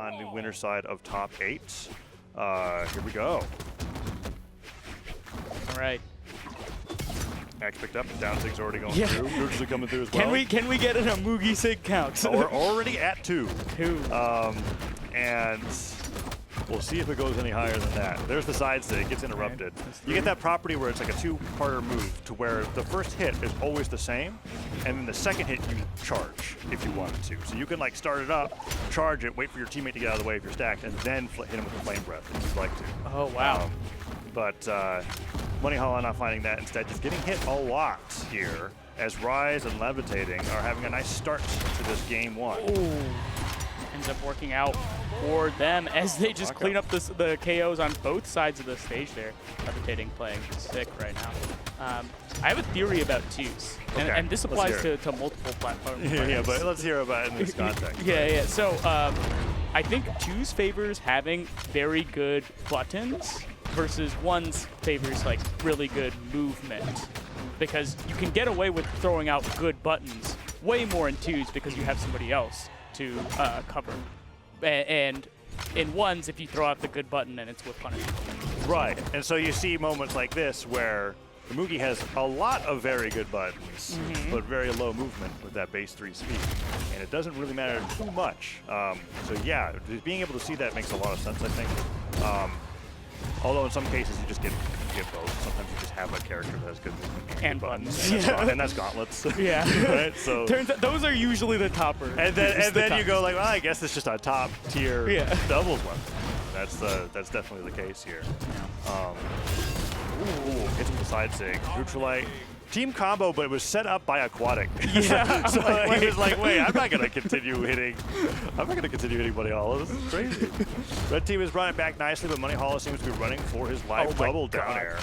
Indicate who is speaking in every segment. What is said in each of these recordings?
Speaker 1: on the winner side of top 8. Here we go.
Speaker 2: All right.
Speaker 1: Axe picked up. Down Sig's already going through. Neutrally coming through as well.
Speaker 2: Can we get an Amugi Sig count?
Speaker 1: We're already at 2.
Speaker 2: 2.
Speaker 1: And we'll see if it goes any higher than that. There's the side Sig. Gets interrupted. You get that property where it's like a 2-parter move to where the first hit is always the same, and then the second hit you charge if you wanted to. So you can like start it up, charge it, wait for your teammate to get out of the way if you're stacked, and then hit him with the flame breath if you'd like to.
Speaker 2: Oh, wow.
Speaker 1: But Monihalla not finding that, instead just getting hit a lot here as Ryze and Levetating are having a nice start to this game 1.
Speaker 2: Ooh. Ends up working out for them as they just clean up the KOs on both sides of the stage there. Levetating playing sick right now. I have a theory about twos, and this applies to multiple platforms.
Speaker 1: Yeah, but let's hear about it in this context.
Speaker 2: Yeah. So I think twos favors having very good buttons versus ones favors like really good movement, because you can get away with throwing out good buttons way more in twos because you have somebody else to cover. And in ones, if you throw out the good button, then it's with punishment.
Speaker 1: Right, and so you see moments like this where Mugi has a lot of very good buttons, but very low movement with that base 3 speed. And it doesn't really matter too much. So yeah, being able to see that makes a lot of sense, I think. Although in some cases you just get both. Sometimes you just have a character that has good movement
Speaker 2: and buttons.
Speaker 1: And that's gauntlets.
Speaker 2: Yeah.
Speaker 1: Right? So
Speaker 2: turns out those are usually the toppers.
Speaker 1: And then you go like, well, I guess it's just a top tier doubles weapon. That's definitely the case here. Ooh, hits with the side Sig. Neutralite. Team combo, but it was set up by Aquatic.
Speaker 2: Yeah.
Speaker 1: So he was like, wait, I'm not going to continue hitting Monihalla. This is crazy. Red team has brought it back nicely, but Monihalla seems to be running for his live double down air.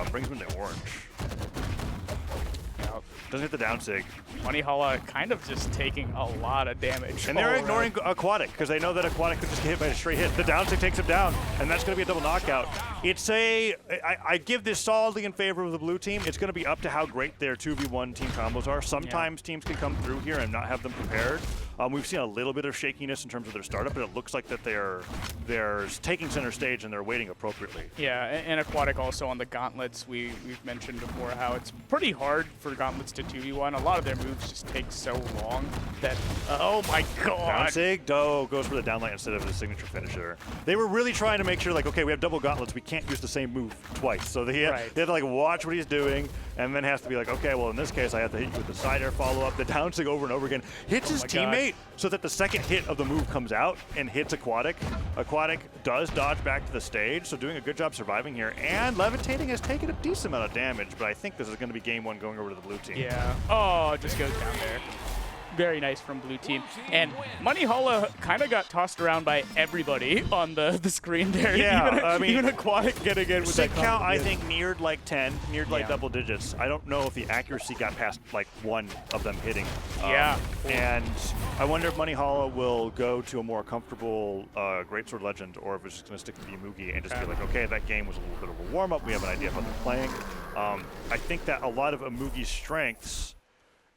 Speaker 1: Brings him into orange. Doesn't hit the down Sig.
Speaker 2: Monihalla kind of just taking a lot of damage.
Speaker 1: And they're ignoring Aquatic because they know that Aquatic could just get hit by a straight hit. The down Sig takes him down, and that's going to be a double knockout. I give this solidly in favor of the blue team. It's going to be up to how great their 2v1 team combos are. Sometimes teams can come through here and not have them prepared. We've seen a little bit of shakiness in terms of their startup, but it looks like that they're taking center stage and they're waiting appropriately.
Speaker 2: Yeah, and Aquatic also on the gauntlets. We've mentioned before how it's pretty hard for gauntlets to 2v1. A lot of their moves just take so long that, oh my god.
Speaker 1: Down Sig, goes for the downlight instead of the signature finisher. They were really trying to make sure, like, okay, we have double gauntlets, we can't use the same move twice. So they had to like watch what he's doing, and then has to be like, okay, well in this case I have to hit you with the side air follow-up, the down Sig over and over again. Hits his teammate so that the second hit of the move comes out and hits Aquatic. Aquatic does dodge back to the stage, so doing a good job surviving here. And Levetating has taken a decent amount of damage, but I think this is going to be game 1 going over to the blue team.
Speaker 2: Yeah. Oh, it just goes down there. Very nice from blue team. And Monihalla kind of got tossed around by everybody on the screen there.
Speaker 1: Yeah,
Speaker 2: even Aquatic getting in with that
Speaker 1: count, I think, neared like 10, neared like double digits. I don't know if the accuracy got past like 1 of them hitting. And I wonder if Monihalla will go to a more comfortable Greatsword Legend, or if it's just going to stick to the Mugi and just be like, okay, that game was a little bit of a warm-up. We have an idea of how they're playing. I think that a lot of Amugi's strengths,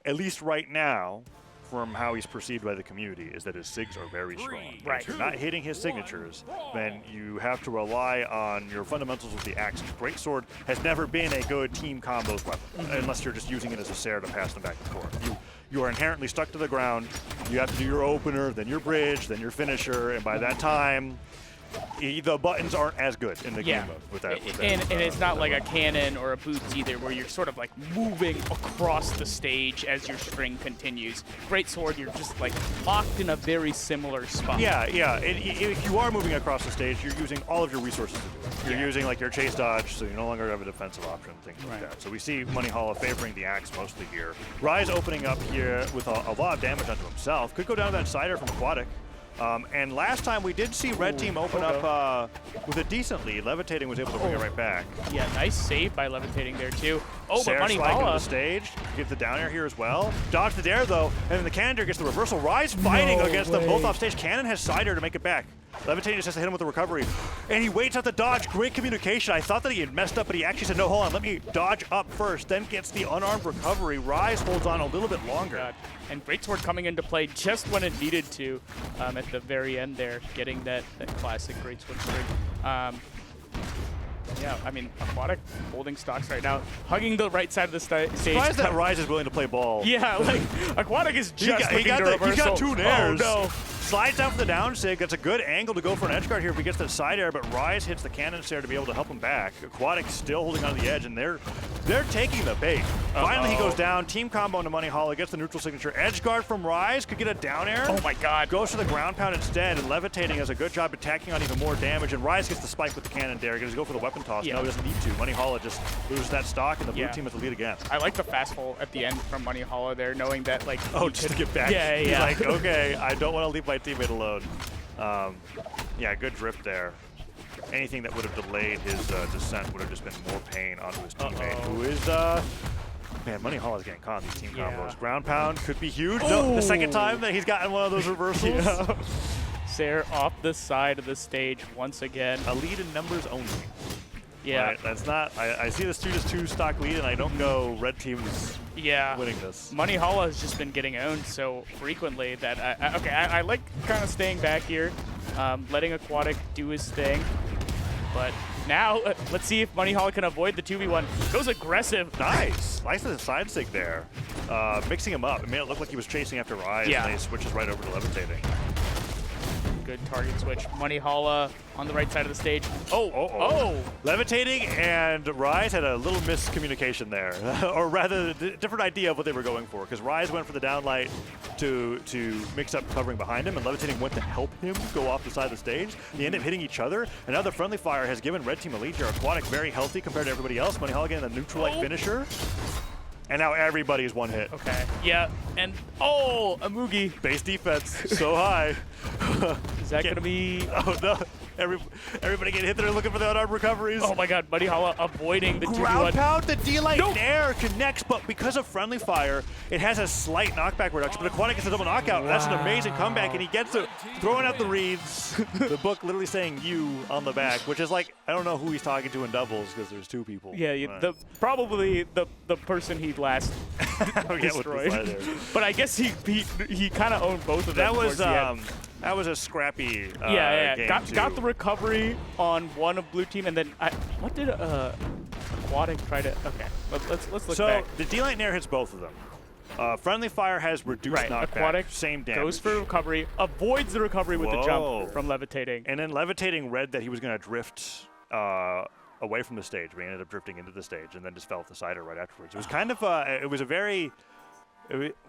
Speaker 1: at least right now, from how he's perceived by the community, is that his SIGs are very strong. If you're not hitting his signatures, then you have to rely on your fundamentals with the axe. Greatsword has never been a good team combos weapon, unless you're just using it as a Sarah to pass them back and forth. You are inherently stuck to the ground. You have to do your opener, then your bridge, then your finisher, and by that time, the buttons aren't as good in the game mode with that.
Speaker 2: And it's not like a cannon or a boots either, where you're sort of like moving across the stage as your string continues. Greatsword, you're just like locked in a very similar spot.
Speaker 1: Yeah. If you are moving across the stage, you're using all of your resources to do it. You're using like your chase dodge, so you no longer have a defensive option, things like that. So we see Monihalla favoring the axe mostly here. Ryze opening up here with a lot of damage onto himself. Could go down to that cider from Aquatic. And last time we did see Red Team open up with a decent lead. Levetating was able to bring it right back.
Speaker 2: Yeah, nice save by Levetating there too. Oh,
Speaker 1: Sarah
Speaker 2: but
Speaker 1: sliding to the
Speaker 2: Monihalla
Speaker 1: stage, get the down air here as well. Dodge the dare though, and then the cannon dare gets the reversal. Ryze fighting against them both off stage. Cannon has side air to make it back. Levetating just has to hit him with the recovery. And he waits out the dodge. Great communication. I thought that he had messed up, but he actually said, no, hold on, let me dodge up first, then gets the unarmed recovery. Ryze holds on a little bit longer.
Speaker 2: And Greatsword coming into play just when it needed to at the very end there, getting that classic Greatsword string. Yeah, I mean, Aquatic holding stocks right now, hugging the right side of the stage.
Speaker 1: Surprised that Ryze is willing to play ball.
Speaker 2: Yeah, like, Aquatic is just looking to reversal.
Speaker 1: He got 2 nairs.
Speaker 2: Oh, no.
Speaker 1: Slides down for the down sig. That's a good angle to go for an edge guard here if he gets the side air, but Ryze hits the cannon stair to be able to help him back. Aquatic still holding on to the edge, and they're taking the bait. Finally, he goes down. Team combo into Monihalla, gets the neutral signature. Edge guard from Ryze, could get a down air.
Speaker 2: Oh my god.
Speaker 1: Goes for the ground pound instead, and Levetating does a good job attacking on even more damage, and Ryze gets the spike with the cannon dare. He goes go for the weapon toss. No, he doesn't need to. Monihalla just loses that stock, and the blue team has the lead again.
Speaker 2: I like the fast fall at the end from Monihalla there, knowing that, like,
Speaker 1: just to get back.
Speaker 2: Yeah,
Speaker 1: He's like, okay, I don't want to leave my teammate alone. Yeah, good drift there. Anything that would have delayed his descent would have just been more pain onto his teammate, who is, man, Monihalla is getting caught in these team combos. Ground pound could be huge. No, the second time that he's gotten one of those reversals.
Speaker 2: Sair off the side of the stage once again.
Speaker 1: A lead in numbers only.
Speaker 2: Yeah.
Speaker 1: Right, that's not, I see this 2-2 stock lead, and I don't know red team's winning this.
Speaker 2: Monihalla has just been getting owned so frequently that, I like kind of staying back here, letting Aquatic do his thing. But now, let's see if Monihalla can avoid the 2v1. Goes aggressive.
Speaker 1: Nice. Nice to the side sig there. Mixing him up. It made it look like he was chasing after Ryze, and then he switches right over to Levetating.
Speaker 2: Good target switch. Monihalla on the right side of the stage.
Speaker 1: Levetating and Ryze had a little miscommunication there, or rather, different idea of what they were going for. Because Ryze went for the downlight to mix up covering behind him, and Levetating went to help him go off the side of the stage. They end up hitting each other, and now the friendly fire has given red team a lead here. Aquatic very healthy compared to everybody else. Monihalla getting a neutral light finisher. And now everybody is one hit.
Speaker 2: Okay. Yeah. And a Mugi.
Speaker 1: Base defense so high.
Speaker 2: Is that gonna be?
Speaker 1: Oh no! Everybody get hit there looking for the unarmed recoveries.
Speaker 2: Oh my God! Monihalla avoiding the 2v1.
Speaker 1: Ground pound. The D-Light Nair connects, but because of friendly fire, it has a slight knockback reduction. But Aquatic gets a double knockout. Wow. That's an amazing comeback, and he gets it, throwing out the reads. The book literally saying "you" on the back, which is like I don't know who he's talking to in doubles because there's 2 people.
Speaker 2: Yeah, probably the person he last destroyed. But I guess he kind of owned both of them.
Speaker 1: That was a scrappy game
Speaker 2: got the recovery on one of blue team, and then what did Aquatic try to? Okay, let's look back.
Speaker 1: So the D-Light Nair hits both of them. Friendly fire has reduced knockback.
Speaker 2: Aquatic
Speaker 1: same damage.
Speaker 2: Goes for recovery, avoids the recovery with the jump from Levetating.
Speaker 1: And then Levetating read that he was going to drift away from the stage, but he ended up drifting into the stage and then just fell off the cider right afterwards. It was kind of it was a very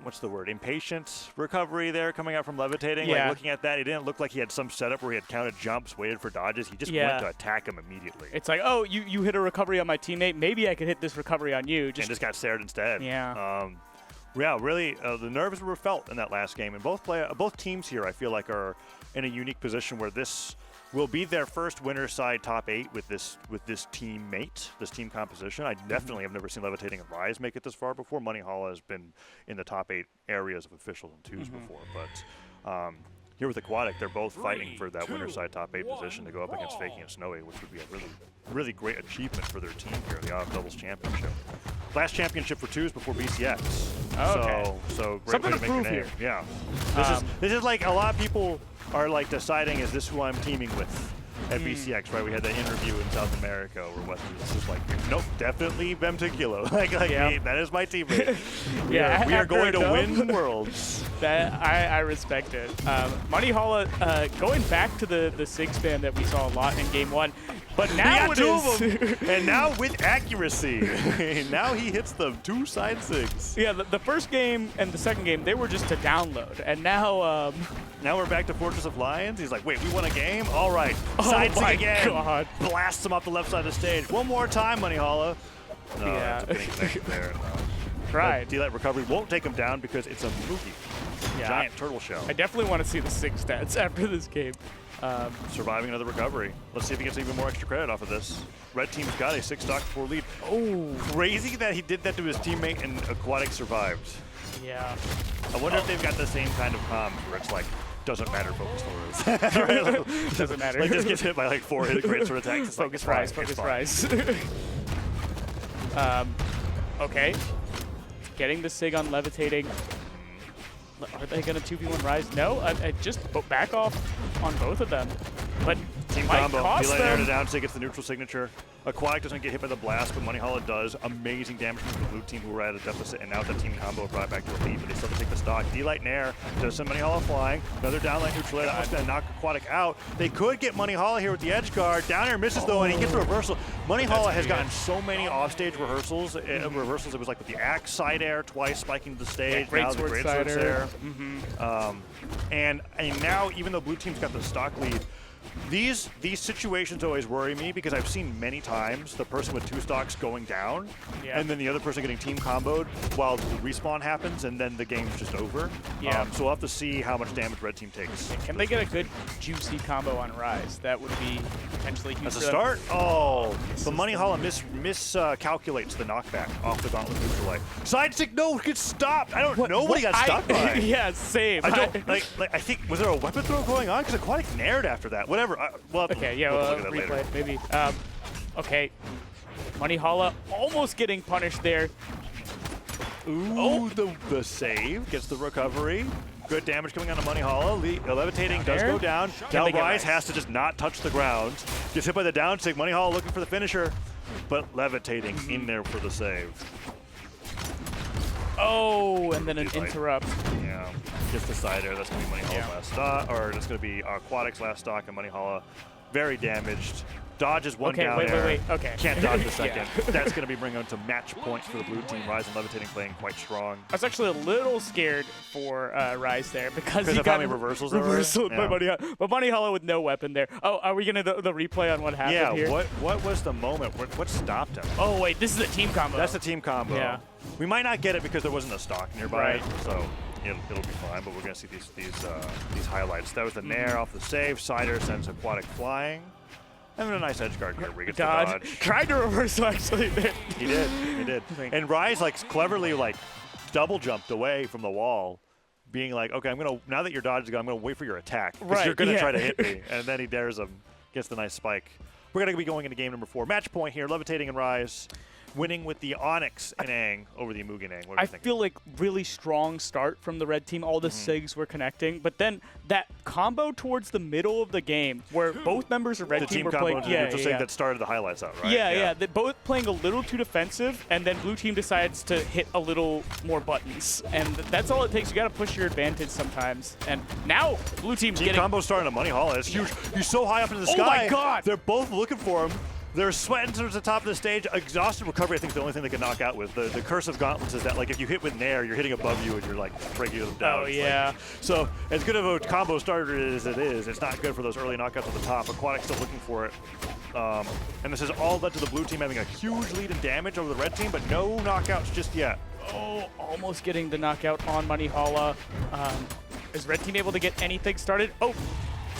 Speaker 1: what's the word? Impatient recovery there coming out from Levetating.
Speaker 2: Yeah.
Speaker 1: Like looking at that, it didn't look like he had some setup where he had counted jumps, waited for dodges. He just went to attack him immediately.
Speaker 2: It's like, oh, you hit a recovery on my teammate. Maybe I could hit this recovery on you.
Speaker 1: And just got stared instead.
Speaker 2: Yeah.
Speaker 1: Yeah, really, the nerves were felt in that last game. And both teams here, I feel like, are in a unique position where this will be their first winner side top 8 with this teammate, this team composition. I definitely have never seen Levetating and Ryze make it this far before. Monihalla has been in the top 8 areas of officials and 2s before, but here with Aquatic, they're both fighting for that winner side top 8 position to go up against Faking and Snowy, which would be a really great achievement for their team here in the Autumn Doubles Championship. Last championship for 2s before BCX. So great
Speaker 2: something
Speaker 1: way
Speaker 2: to
Speaker 1: make
Speaker 2: prove
Speaker 1: your name.
Speaker 2: here.
Speaker 1: Yeah. This is like a lot of people are like deciding, is this who I'm teaming with at BCX, right? We had that interview in South America where Western was just like, nope, definitely Bemtequilo. That is my teammate. We are going to win worlds.
Speaker 2: That I respect it. Monihalla going back to the SIG span that we saw a lot in game 1. But now it is.
Speaker 1: And now with accuracy. Now he hits the 2 side SIGs.
Speaker 2: Yeah, the first game and the second game, they were just to download. And now
Speaker 1: now we're back to Fortress of Lions. He's like, wait, we won a game? All right. Side SIG again.
Speaker 2: God.
Speaker 1: Blasts him off the left side of the stage. One more time, Monihalla. No,
Speaker 2: yeah.
Speaker 1: There.
Speaker 2: Right.
Speaker 1: D-Light recovery won't take him down because it's a Mugi.
Speaker 2: Yeah.
Speaker 1: Giant turtle shell.
Speaker 2: I definitely want to see the 6 stats after this game.
Speaker 1: Surviving another recovery. Let's see if he gets even more extra credit off of this. Red team's got a 6 stock 4 lead.
Speaker 2: Oh,
Speaker 1: crazy that he did that to his teammate and Aquatic survived.
Speaker 2: Yeah.
Speaker 1: I wonder if they've got the same kind of comms where it's like, doesn't matter focus lure is.
Speaker 2: Doesn't matter.
Speaker 1: Like just gets hit by like 4 great sword attacks. It's
Speaker 2: Focus
Speaker 1: like,
Speaker 2: Ryze, focus Ryze. Okay. Getting the Sig on Levetating. Are they going to 2v1 Ryze? No, I just back off on both of them. But
Speaker 1: team
Speaker 2: might
Speaker 1: combo.
Speaker 2: cost
Speaker 1: Delay
Speaker 2: them.
Speaker 1: air to down, so he gets the neutral signature. Aquatic doesn't get hit by the blast, but Monihalla does. Amazing damage from the blue team who were at a deficit, and now the team combo brought back to a lead, but they still have to take the stock. D-Light and air does send Monihalla flying. Another downlight neutral air. That's going to knock Aquatic out. They could get Monihalla here with the edge guard. Down air misses though, and he gets the reversal. Monihalla has gotten so many offstage reversals. Reversals. It was like with the axe side air twice spiking to the stage.
Speaker 2: Great
Speaker 1: now the
Speaker 2: sword
Speaker 1: great
Speaker 2: side
Speaker 1: sword's
Speaker 2: air.
Speaker 1: there. And now, even though blue team's got the stock lead, these situations always worry me because I've seen many times the person with 2 stocks going down and then the other person getting team comboed while the respawn happens and then the game's just over.
Speaker 2: Yeah.
Speaker 1: So we'll have to see how much damage red team takes.
Speaker 2: Can they get a good juicy combo on Ryze? That would be potentially huge.
Speaker 1: As a start? Oh, the Monihalla miscalculates the knockback off the gauntlet neutral light. Side stick, no, it gets stopped. I don't know what he got stopped by.
Speaker 2: Yeah, same.
Speaker 1: I don't, like, I think, was there a weapon throw going on? Because Aquatic nared after that. Whatever.
Speaker 2: Okay, yeah, we'll
Speaker 1: look at that
Speaker 2: replay,
Speaker 1: later.
Speaker 2: maybe. Okay, Monihalla almost getting punished there.
Speaker 1: Ooh, the save gets the recovery. Good damage coming on to Monihalla. Levetating does go down. Now Ryze has to just not touch the ground. Gets hit by the down sig. Monihalla looking for the finisher, but Levetating in there for the save.
Speaker 2: Oh, and then an interrupt.
Speaker 1: Yeah, gets the side air. That's going to be Monihalla's last stock, or that's going to be Aquatic's last stock, and Monihalla very damaged. Dodges one down air.
Speaker 2: Wait. Okay.
Speaker 1: Can't dodge the second. That's going to be bringing them to match points for the blue team. Ryze and Levetating playing quite strong.
Speaker 2: I was actually a little scared for Ryze there because he
Speaker 1: of
Speaker 2: got
Speaker 1: how many reversals there were?
Speaker 2: by Monihalla. But Monihalla with no weapon there. Oh, are we going to the replay on what happened here?
Speaker 1: Yeah, what was the moment? What stopped him?
Speaker 2: Oh, wait, this is a team combo.
Speaker 1: That's the team combo.
Speaker 2: Yeah.
Speaker 1: We might not get it because there wasn't a stock nearby,
Speaker 2: Right.
Speaker 1: so it'll be fine, but we're going to see these highlights. That was the nair off the save. Sider sends Aquatic flying. And then a nice edge guard here where he gets the dodge.
Speaker 2: Tried to reverse actually there.
Speaker 1: He did. And Ryze cleverly double jumped away from the wall, being like, okay, now that your dodge is gone, I'm gonna wait for your attack. Because you're gonna try to hit me. And then he dares him, gets the nice spike. We're gonna be going into game number 4. Match point here, Levetating and Ryze. Winning with the Onyx and Aang over the Amuga and Aang. What do you think?
Speaker 2: I feel like really strong start from the red team. All the SIGs were connecting, but then that combo towards the middle of the game where both members of red team were playing.
Speaker 1: That started the highlights out, right?
Speaker 2: Yeah. They're both playing a little too defensive, and then blue team decides to hit a little more buttons, and that's all it takes. You got to push your advantage sometimes. And now blue team's getting
Speaker 1: combo starting to Monihalla. It's huge. He's so high up in the sky.
Speaker 2: Oh my God!
Speaker 1: They're both looking for him. They're sweating towards the top of the stage. Exhausted recovery, I think, is the only thing they can knock out with. The curse of gauntlets is that, if you hit with Nair, you're hitting above you and you're, breaking them down.
Speaker 2: Oh, yeah.
Speaker 1: So, as good of a combo starter as it is, it's not good for those early knockouts at the top. Aquatic's still looking for it. And this has all led to the blue team having a huge lead in damage over the red team, but no knockouts just yet.
Speaker 2: Oh, almost getting the knockout on Monihalla. Is red team able to get anything started? Oh.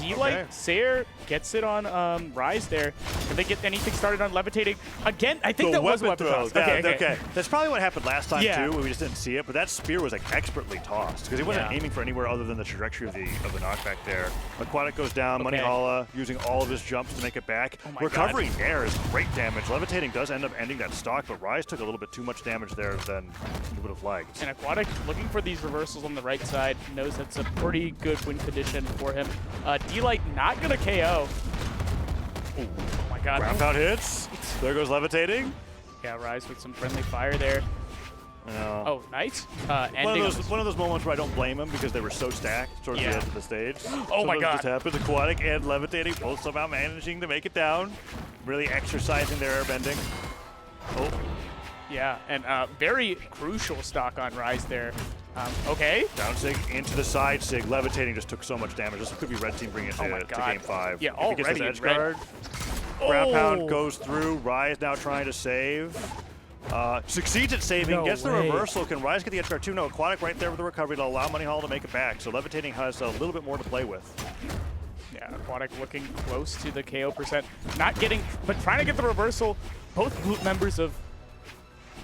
Speaker 2: D-Light, Sayer gets it on Ryze there. Can they get anything started on Levetating? Again, I think that was weapon toss.
Speaker 1: Okay. That's probably what happened last time, too. We just didn't see it. But that spear was, expertly tossed because he wasn't aiming for anywhere other than the trajectory of the knockback there. Aquatic goes down. Monihalla using all of his jumps to make it back. Recovering air is great damage. Levetating does end up ending that stock, but Ryze took a little bit too much damage there than he would have liked.
Speaker 2: And Aquatic, looking for these reversals on the right side, knows that's a pretty good win condition for him. D-Light not going to KO.
Speaker 1: Ooh.
Speaker 2: Oh my God.
Speaker 1: Ground pound hits. There goes Levetating.
Speaker 2: Yeah, Ryze with some friendly fire there. Oh, nice.
Speaker 1: One of those moments where I don't blame him because they were so stacked towards the edge of the stage.
Speaker 2: Oh my God.
Speaker 1: Just happened. Aquatic and Levetating both somehow managing to make it down. Really exercising their airbending. Oh.
Speaker 2: Yeah, and very crucial stock on Ryze there. Okay.
Speaker 1: Down sig into the side sig. Levetating just took so much damage. This could be red team bringing it to game 5.
Speaker 2: Yeah,
Speaker 1: if he gets his edge guard. Ground pound goes through. Ryze now trying to save. Succeeds at saving, gets the reversal. Can Ryze get the edge guard too? No, Aquatic right there with the recovery to allow Monihalla to make it back. So Levetating has a little bit more to play with.
Speaker 2: Yeah, Aquatic looking close to the KO percent. Not getting, but trying to get the reversal. Both members of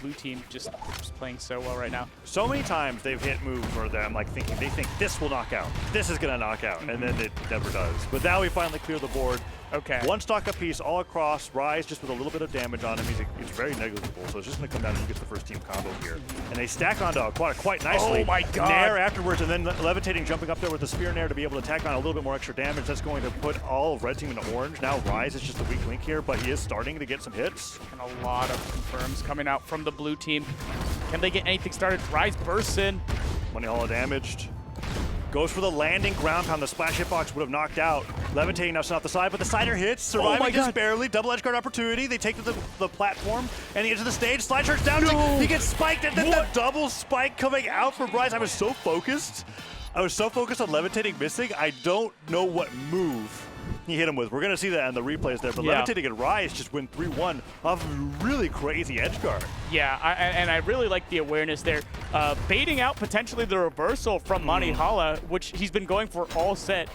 Speaker 2: blue team just playing so well right now.
Speaker 1: So many times they've hit moves where I'm like thinking, they think this will knock out, this is gonna knock out, and then it never does. But now we finally clear the board.
Speaker 2: Okay.
Speaker 1: One stock apiece all across. Ryze just with a little bit of damage on him. He's very negligible, so it's just going to come down to who gets the first team combo here. And they stack onto Aquatic quite nicely.
Speaker 2: Oh my god.
Speaker 1: Nair afterwards, and then Levetating jumping up there with the spear Nair to be able to tack on a little bit more extra damage. That's going to put all of red team into orange. Now Ryze is just the weak link here, but he is starting to get some hits.
Speaker 2: And a lot of confirms coming out from the blue team. Can they get anything started? Ryze bursts in.
Speaker 1: Monihalla damaged. Goes for the landing ground pound. The splash hitbox would have knocked out. Levitating now sent off the side, but the sider hits, surviving just barely. Double edge guard opportunity. They take to the platform and he gets to the stage. Slide charge down. He gets spiked, and then the double spike coming out from Ryze. I was so focused. on Levetating missing. I don't know what move he hit him with. We're going to see that in the replays there, but Levetating and Ryze just win 3-1 off of a really crazy edge guard.
Speaker 2: Yeah, and I really like the awareness there. Baiting out potentially the reversal from Monihalla, which he's been going for all set.